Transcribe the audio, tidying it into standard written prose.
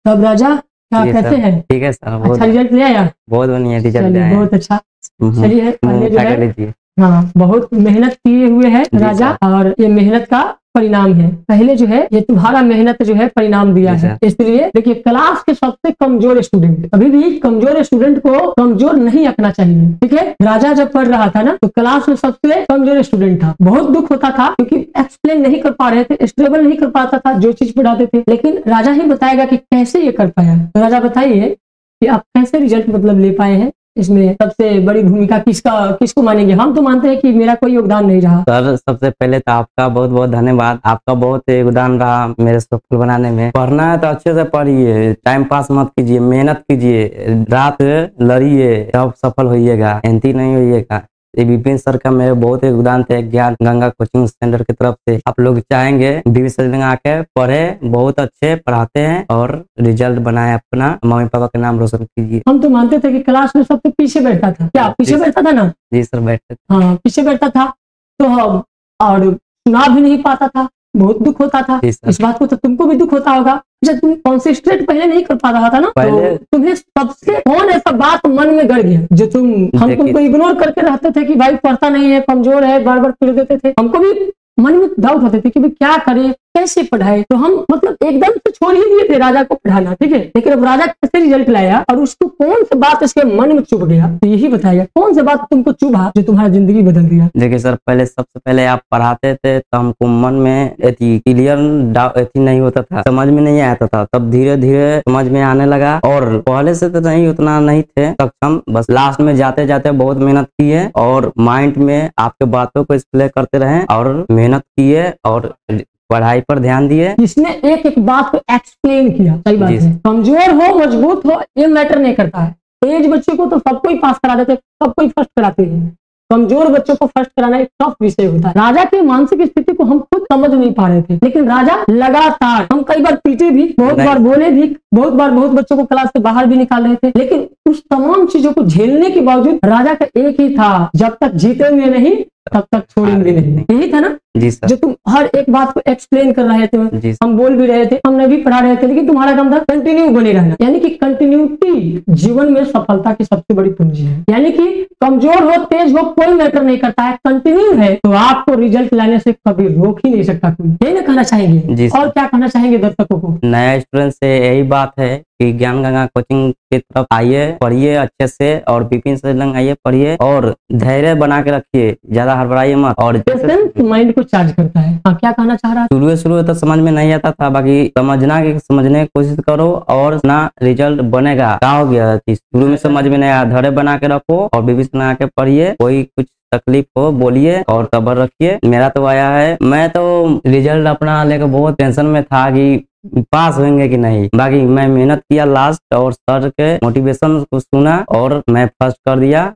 तब राजा क्या जी कैसे सर, हैं? ठीक है सर, अच्छा रिजल्ट ले आया? बहुत बढ़िया रिजल्ट चलिए आया है। बहुत अच्छा। चलिए पहले जो क्या कर है लीजिए। हाँ बहुत मेहनत किए हुए है जी राजा, सर। और ये मेहनत का परिणाम है। पहले जो है ये तुम्हारा मेहनत जो है परिणाम दिया जी है। सर। इसलिए देखिए क्लास के सबसे कमजोर स्टूडेंट, कभी भी कमजोर स्टूडेंट को कमजोर नहीं रखना चाहिए, ठीक है। राजा जब पढ़ रहा था ना तो क्लास में सबसे कमजोर स्टूडेंट था। बहुत दुख होता था क्योंकि एक्सप्लेन नहीं कर पा रहे थे, स्टेबल नहीं कर पाता था जो चीज पढ़ाते थे, लेकिन राजा ही बताएगा कि कैसे ये कर पाया। तो राजा बताइए कि आप कैसे रिजल्ट मतलब ले पाए हैं, इसमें सबसे बड़ी भूमिका किसको मानेंगे? हम तो मानते हैं कि मेरा कोई योगदान नहीं रहा। सर सबसे पहले तो आपका बहुत बहुत धन्यवाद, आपका बहुत योगदान रहा मेरे सफल बनाने में। पढ़ना है तो अच्छे से पढ़िए, टाइम पास मत कीजिए, मेहनत कीजिए, रात लड़िए, तब सफल होइएगा, एंटी नहीं होइएगा। ये विपिन सर का मेरे बहुत योगदान थे ज्ञान गंगा कोचिंग सेंटर की तरफ से। आप लोग चाहेंगे बीवी सर आके पढ़े, बहुत अच्छे पढ़ाते हैं और रिजल्ट बनाए, अपना मम्मी पापा का नाम रोशन कीजिए। हम तो मानते थे कि क्लास में सबसे पीछे बैठता था, क्या पीछे बैठता था ना? जी सर बैठते। हाँ पीछे बैठता था तो हम और सुना भी नहीं पाता था, बहुत दुख होता था। इस बात को तो तुमको भी दुख होता होगा जब तुम कॉन्सेंट्रेट पहले नहीं कर पा रहा था ना, तो तुम्हें सबसे कौन ऐसा बात मन में गड़ गया जो हम तुमको इग्नोर करके रहते थे कि भाई पढ़ता नहीं है, कमजोर है, बार बार पढ़ देते थे। हमको भी मन में डाउट होते थे कि भाई क्या करें, कैसे पढ़ाए, तो हम मतलब एकदम से छोड़ ही दिए थे राजा को पढ़ाना, ठीक है। लेकिन अब राजा कैसे रिजल्ट लाया और उसको कौन सी बात इसके मन में चुभ गया, तो यही बताइए कौन सी बात तुमको चुभा जो तुम्हारा जिंदगी बदल दिया। देखिए सर, पहले सबसे पहले आप पढ़ाते थे तो हमको मन में क्लियर नहीं होता था, समझ में नहीं आता था। तब धीरे धीरे समझ में आने लगा और पहले से तो नहीं उतना नहीं थे सक्षम, बस लास्ट में जाते जाते बहुत मेहनत किए और माइंड में आपके बातों को डिस्प्ले करते रहे और मेहनत किए और पढ़ाई पर ध्यान दिए। इसने एक एक बात को एक्सप्लेन किया, सही बात है। कमजोर हो मजबूत हो ये मैटर नहीं करता है। तेज बच्चे को तो सबको ही पास करा देते, सबको ही फर्स्ट कराते हैं, कमजोर बच्चों को फर्स्ट कराना एक टफ विषय होता है। राजा की मानसिक स्थिति को हम खुद समझ नहीं पा रहे थे, लेकिन राजा लगातार, हम कई बार पीटे भी, बहुत बार बोले भी, बहुत बार बहुत बच्चों को क्लास से बाहर भी निकाल रहे थे, लेकिन उस तमाम चीजों को झेलने के बावजूद राजा का एक ही था, जब तक जीतेंगे नहीं तब तक छोड़ेंगे नहीं। यही था ना जी सर। जो तुम हर एक बात को एक्सप्लेन कर रहे थे, हम बोल भी रहे थे, हम नहीं भी पढ़ा रहे थे, लेकिन तुम्हारा काम था कंटिन्यू बने रहना। यानी कि कंटिन्यूटी जीवन में सफलता की सबसे बड़ी पूंजी है। यानी कि कमजोर हो तेज हो कोई मैटर नहीं करता है, कंटिन्यू है तो आपको रिजल्ट लाने से कभी रोक ही नहीं सकता कोई। यही ना कहना चाहेंगे? और क्या कहना चाहेंगे दर्शकों को? नया स्टूडेंट से यही बात है कि ज्ञान गंगा कोचिंग की तरफ आइए, पढ़िए अच्छे से और विपिन सर लंग आइए, पढ़िए और धैर्य बना के रखिए, ज्यादा हड़बड़ाइए मत। और माइंड को चार्ज करता है। क्या कहना चाह रहा है? शुरू तो समझ में नहीं आता था, बाकी समझने की कोशिश करो और ना रिजल्ट बनेगा। क्या हो गया शुरू में समझ में नहीं आया, धैर्य बना के रखो और विपिन बना के पढ़िए। कोई कुछ तकलीफ हो बोलिए और सब्र रखिए। मेरा तो आया है, मैं तो रिजल्ट अपना लेकर बहुत टेंशन में था कि पास होंगे कि नहीं, बाकी मैं मेहनत किया लास्ट और सर के मोटिवेशन को सुना और मैं फर्स्ट कर दिया।